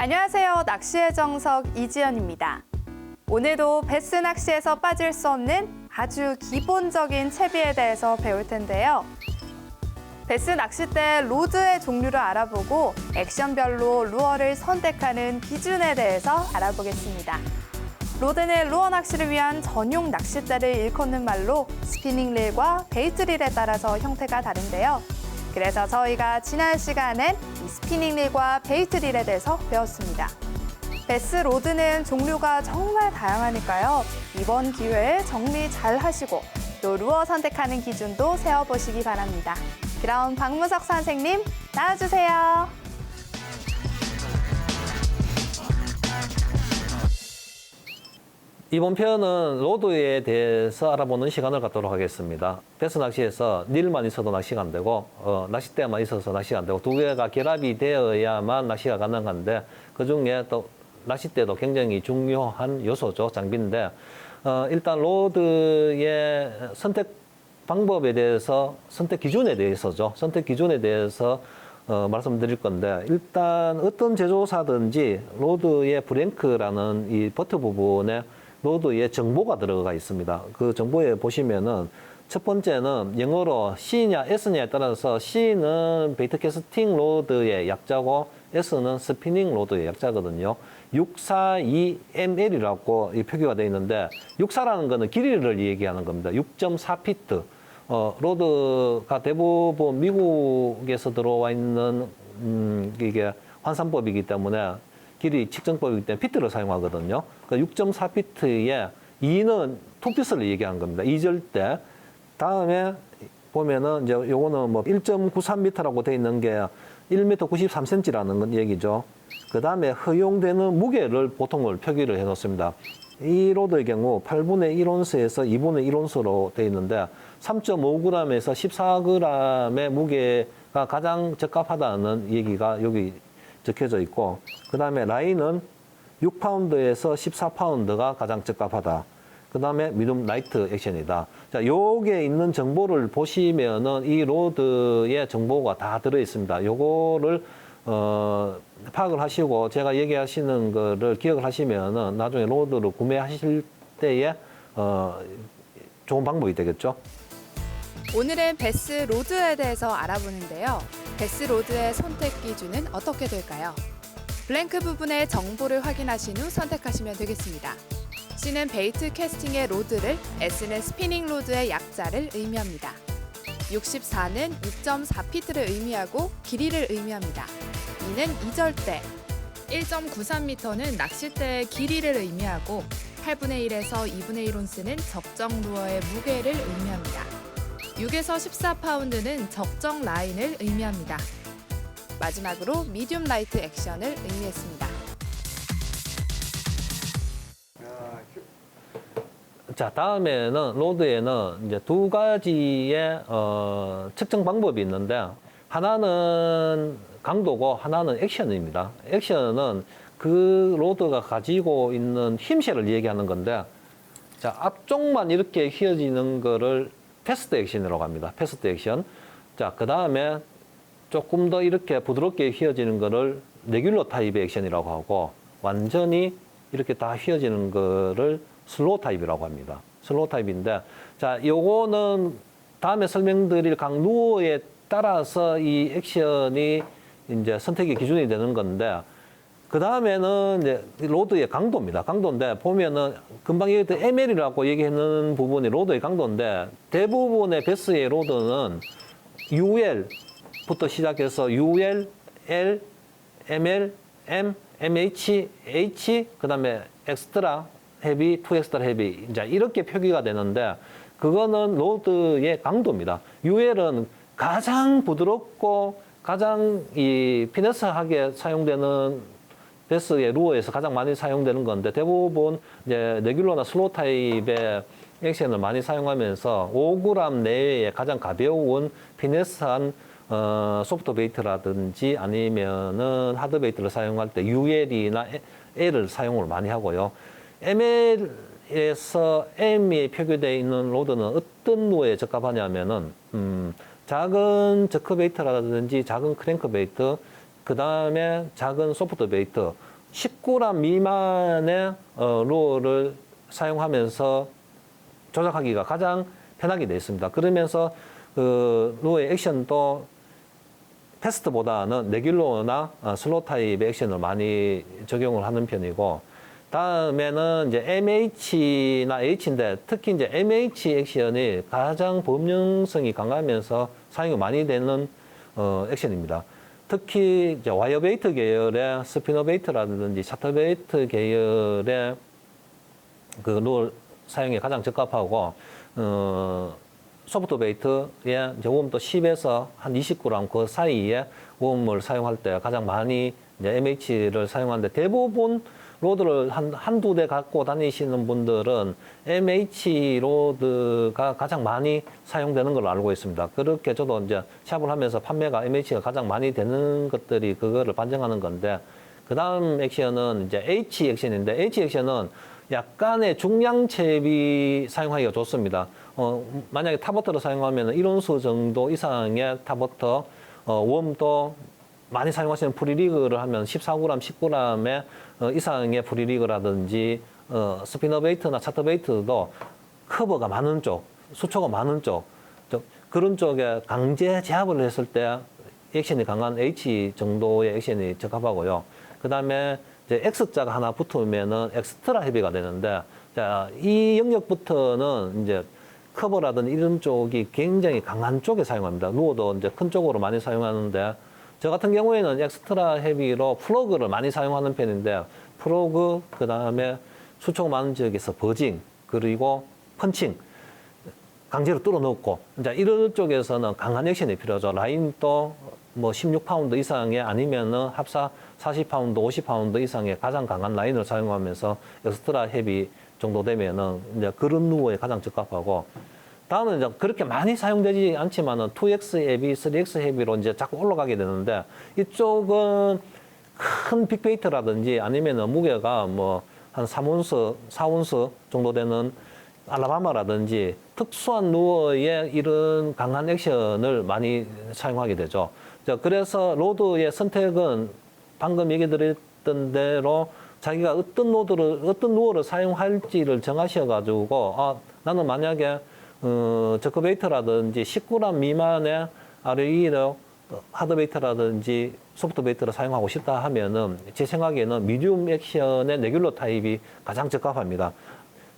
안녕하세요. 낚시의 정석 이지연입니다. 오늘도 베스 낚시에서 빠질 수 없는 아주 기본적인 채비에 대해서 배울 텐데요. 베스 낚싯대 로드의 종류를 알아보고 액션별로 루어를 선택하는 기준에 대해서 알아보겠습니다. 로드는 루어 낚시를 위한 전용 낚싯대를 일컫는 말로 스피닝 릴과 베이트 릴에 따라서 형태가 다른데요. 그래서 저희가 지난 시간엔 이 스피닝 릴과 베이트 릴에 대해서 배웠습니다. 베스 로드는 종류가 정말 다양하니까요. 이번 기회에 정리 잘 하시고 또 루어 선택하는 기준도 세워보시기 바랍니다. 그럼 박무석 선생님 나와주세요. 이번 편은 로드에 대해서 알아보는 시간을 갖도록 하겠습니다. 베스 낚시에서 릴만 있어도 낚시가 안 되고 낚싯대만 있어서 낚시가 안 되고 두 개가 결합이 되어야만 낚시가 가능한데 그중에 또 낚싯대도 굉장히 중요한 요소죠. 장비인데 일단 로드의 선택 방법에 대해서 선택 기준에 대해서죠. 선택 기준에 대해서 말씀드릴 건데 일단 어떤 제조사든지 로드의 브랭크라는 이 버트 부분에 로드에 정보가 들어가 있습니다. 그 정보에 보시면은 첫 번째는 영어로 C냐 S냐에 따라서 C는 베이트 캐스팅 로드의 약자고 S는 스피닝 로드의 약자거든요. 642ml이라고 표기가 되어 있는데 64라는 거는 길이를 얘기하는 겁니다. 6.4피트. 로드가 대부분 미국에서 들어와 있는 이게 환산법이기 때문에 길이 측정법이기 때문에 피트를 사용하거든요. 그 6.4피트에 2는 투피스를 얘기하는 겁니다. 2절대. 다음에 보면은 이제 요거는 뭐 1.93m라고 돼 있는 게 1m 93cm라는 얘기죠. 그 다음에 허용되는 무게를 보통을 표기를 해 놓습니다. 이 로드의 경우 8분의 1온스에서 2분의 1온스로 돼 있는데 3.5g에서 14g의 무게가 가장 적합하다는 얘기가 여기 적혀져 있고 그 다음에 라인은 6파운드에서 14파운드가 가장 적합하다. 그 다음에 미디움 라이트 액션이다. 자, 요게 있는 정보를 보시면은 이 로드의 정보가 다 들어 있습니다. 요거를 파악을 하시고 제가 얘기하시는 거를 기억을 하시면은 나중에 로드를 구매하실 때에 좋은 방법이 되겠죠. 오늘은 베스 로드에 대해서 알아보는데요. 베스 로드의 선택 기준은 어떻게 될까요? 블랭크 부분의 정보를 확인하신 후 선택하시면 되겠습니다. C는 베이트 캐스팅의 로드를, S는 스피닝 로드의 약자를 의미합니다. 64는 6.4피트를 의미하고 길이를 의미합니다. 2는 2절대, 1.93m는 낚싯대의 길이를 의미하고 8분의 1에서 2분의 1온스는 적정 루어의 무게를 의미합니다. 6에서 14파운드는 적정 라인을 의미합니다. 마지막으로 미디움 라이트 액션을 의미했습니다. 자, 다음에는 로드에는 이제 두 가지의 측정 방법이 있는데 하나는 강도고 하나는 액션입니다. 액션은 그 로드가 가지고 있는 힘실을 얘기하는 건데 자, 앞쪽만 이렇게 휘어지는 거를 패스트 액션이라고 합니다. 패스트 액션. 자, 그 다음에 조금 더 이렇게 부드럽게 휘어지는 거를 레귤러 타입의 액션이라고 하고 완전히 이렇게 다 휘어지는 거를 슬로우 타입이라고 합니다. 슬로우 타입인데 자, 요거는 다음에 설명드릴 각 루어에 따라서 이 액션이 이제 선택의 기준이 되는 건데 그 다음에는 이제 로드의 강도입니다. 강도인데 보면은 금방 얘기했던 ML이라고 얘기했는 부분이 로드의 강도인데 대부분의 베스의 로드는 UL부터 시작해서 UL, L, ML, M, MH, H, 그 다음에 엑스트라 헤비, 투 엑스트라 헤비 이제 이렇게 표기가 되는데 그거는 로드의 강도입니다. UL은 가장 부드럽고 가장 이 피네스하게 사용되는 베스의 루어에서 가장 많이 사용되는 건데 대부분 이제 레귤러나 슬로우 타입의 액션을 많이 사용하면서 5g 내외의 가장 가벼운 피네스한 소프트 베이트라든지 아니면은 하드 베이트를 사용할 때 UL이나 L을 사용을 많이 하고요. ML에서 M이 표기되어 있는 로드는 어떤 루어에 적합하냐면은 작은 저크 베이트라든지 작은 크랭크 베이트, 그 다음에 작은 소프트 베이트, 19g 미만의 루어를 사용하면서 조작하기가 가장 편하게 되어 있습니다. 그러면서 그 루어의 액션도 패스트보다는 레귤러나 슬로우 타입의 액션을 많이 적용을 하는 편이고, 다음에는 이제 MH나 H인데 특히 이제 MH 액션이 가장 범용성이 강하면서 사용이 많이 되는 액션입니다. 특히 이제 와이어 베이트 계열의 스피너 베이트라든지 샤터 베이트 계열의 그 루어 사용에 가장 적합하고, 소프트 베이트의 이제 웜도 10에서 한 20g 그 사이에 웜을 사용할 때 가장 많이 이제 MH를 사용하는데, 대부분 로드를 한두 대 갖고 다니시는 분들은 MH 로드가 가장 많이 사용되는 걸로 알고 있습니다. 그렇게 저도 이제 샵을 하면서 판매가 MH가 가장 많이 되는 것들이 그거를 반증하는 건데, 그 다음 액션은 이제 H 액션인데, H 액션은 약간의 중량 채비 사용하기가 좋습니다. 만약에 탑버터를 사용하면 1온수 정도 이상의 탑버터, 웜도 많이 사용하시는 프리리그를 하면 14g, 19g의 이상의 프리리그라든지 스피너 베이트나 차터 베이트도 커버가 많은 쪽, 수초가 많은 쪽, 그런 쪽에 강제 제압을 했을 때 액션이 강한 H 정도의 액션이 적합하고요. 그 다음에 이제 X자가 하나 붙으면은 엑스트라 헤비가 되는데, 자, 이 영역부터는 이제 커버라든지 이런 쪽이 굉장히 강한 쪽에 사용합니다. 루어도 이제 큰 쪽으로 많이 사용하는데, 저 같은 경우에는 엑스트라 헤비로 플러그를 많이 사용하는 편인데, 플러그, 그 다음에 수초가 많은 지역에서 버징, 그리고 펀칭, 강제로 뚫어 넣고, 이제 이런 쪽에서는 강한 액션이 필요하죠. 라인도 뭐 16파운드 이상의 아니면은 합사 40파운드, 50파운드 이상의 가장 강한 라인을 사용하면서 엑스트라 헤비 정도 되면은 이제 그런 루어에 가장 적합하고, 다음은 이제 그렇게 많이 사용되지 않지만은 2X 헤비, 3X 헤비로 이제 자꾸 올라가게 되는데, 이쪽은 큰 빅베이트라든지 아니면은 무게가 뭐 한 3온스, 4온스 정도 되는 알라바마라든지 특수한 루어에 이런 강한 액션을 많이 사용하게 되죠. 자, 그래서 로드의 선택은 방금 얘기 드렸던 대로 자기가 어떤 루어를 사용할지를 정하셔가지고, 나는 만약에 저크베이트라든지 19g 미만의 RE로 하드베이트라든지 소프트베이트를 사용하고 싶다 하면은 제 생각에는 미디움 액션의 레귤러 타입이 가장 적합합니다.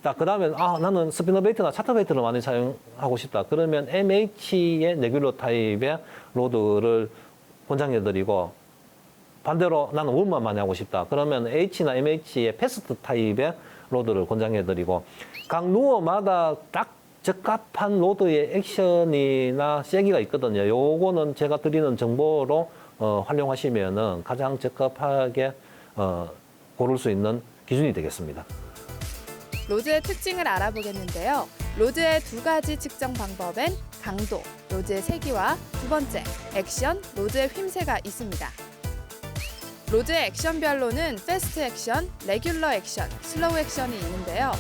자, 그 다음에 나는 스피너 베이트나 차터 베이트를 많이 사용하고 싶다. 그러면 MH의 레귤러 타입의 로드를 권장해드리고, 반대로 나는 웜만 많이 하고 싶다. 그러면 H나 MH의 패스트 타입의 로드를 권장해드리고, 각 루어마다 딱 적합한 로드의 액션이나 세기가 있거든요. 요거는 제가 드리는 정보로 활용하시면은 가장 적합하게 고를 수 있는 기준이 되겠습니다. 로드의 특징을 알아보겠는데요. 로드의 두 가지 측정 방법엔 강도, 로드의 세기와 두 번째, 액션, 로드의 휨새가 있습니다. 로드의 액션별로는 패스트 액션, 레귤러 액션, 슬로우 액션이 있는데요.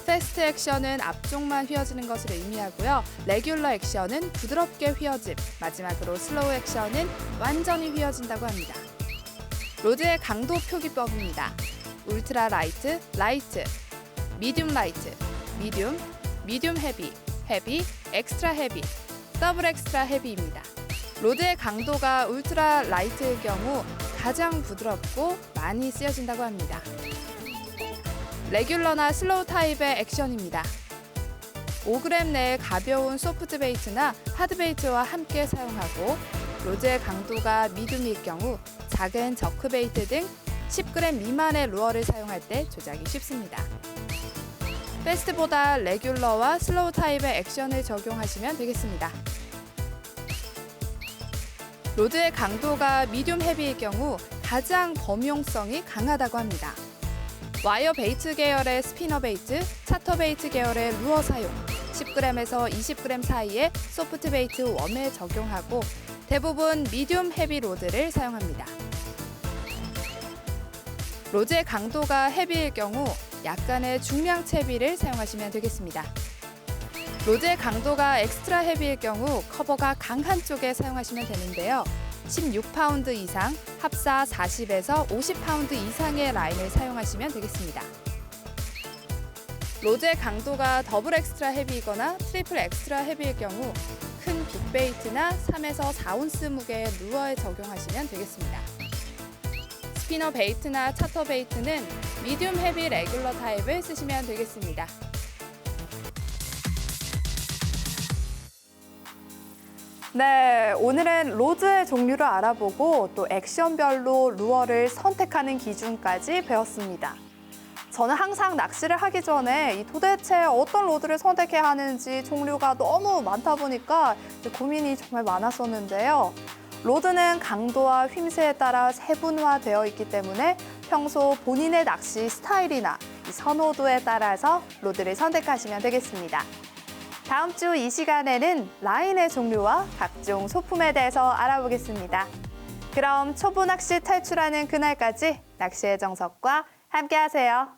패스트 액션은 앞쪽만 휘어지는 것을 의미하고요. 레귤러 액션은 부드럽게 휘어짐, 마지막으로 슬로우 액션은 완전히 휘어진다고 합니다. 로드의 강도 표기법입니다. 울트라 라이트, 라이트, 미디움 라이트, 미디움, 미디움 헤비, 헤비, 엑스트라 헤비, 더블 엑스트라 헤비입니다. 로드의 강도가 울트라 라이트의 경우 가장 부드럽고 많이 쓰여진다고 합니다. 레귤러나 슬로우 타입의 액션입니다. 5g 내의 가벼운 소프트 베이트나 하드 베이트와 함께 사용하고, 로드의 강도가 미디움일 경우 작은 저크 베이트 등 10g 미만의 루어를 사용할 때 조작이 쉽습니다. 패스트보다 레귤러와 슬로우 타입의 액션을 적용하시면 되겠습니다. 로드의 강도가 미디움 헤비일 경우 가장 범용성이 강하다고 합니다. 와이어 베이트 계열의 스피너 베이트, 차터 베이트 계열의 루어 사용, 10g에서 20g 사이의 소프트 베이트 웜에 적용하고, 대부분 미디움 헤비 로드를 사용합니다. 로드의 강도가 헤비일 경우 약간의 중량 채비를 사용하시면 되겠습니다. 로드의 강도가 엑스트라 헤비일 경우 커버가 강한 쪽에 사용하시면 되는데요. 16파운드 이상, 합사 40에서 50파운드 이상의 라인을 사용하시면 되겠습니다. 로드의 강도가 더블 엑스트라 헤비이거나 트리플 엑스트라 헤비일 경우 큰 빅베이트나 3에서 4온스 무게의 루어에 적용하시면 되겠습니다. 스피너 베이트나 차터 베이트는 미디움 헤비 레귤러 타입을 쓰시면 되겠습니다. 네, 오늘은 로드의 종류를 알아보고 또 액션별로 루어를 선택하는 기준까지 배웠습니다. 저는 항상 낚시를 하기 전에 이 도대체 어떤 로드를 선택해야 하는지 종류가 너무 많다 보니까 고민이 정말 많았었는데요. 로드는 강도와 휘임새에 따라 세분화되어 있기 때문에 평소 본인의 낚시 스타일이나 이 선호도에 따라서 로드를 선택하시면 되겠습니다. 다음 주 이 시간에는 라인의 종류와 각종 소품에 대해서 알아보겠습니다. 그럼 초보 낚시 탈출하는 그날까지 낚시의 정석과 함께 하세요.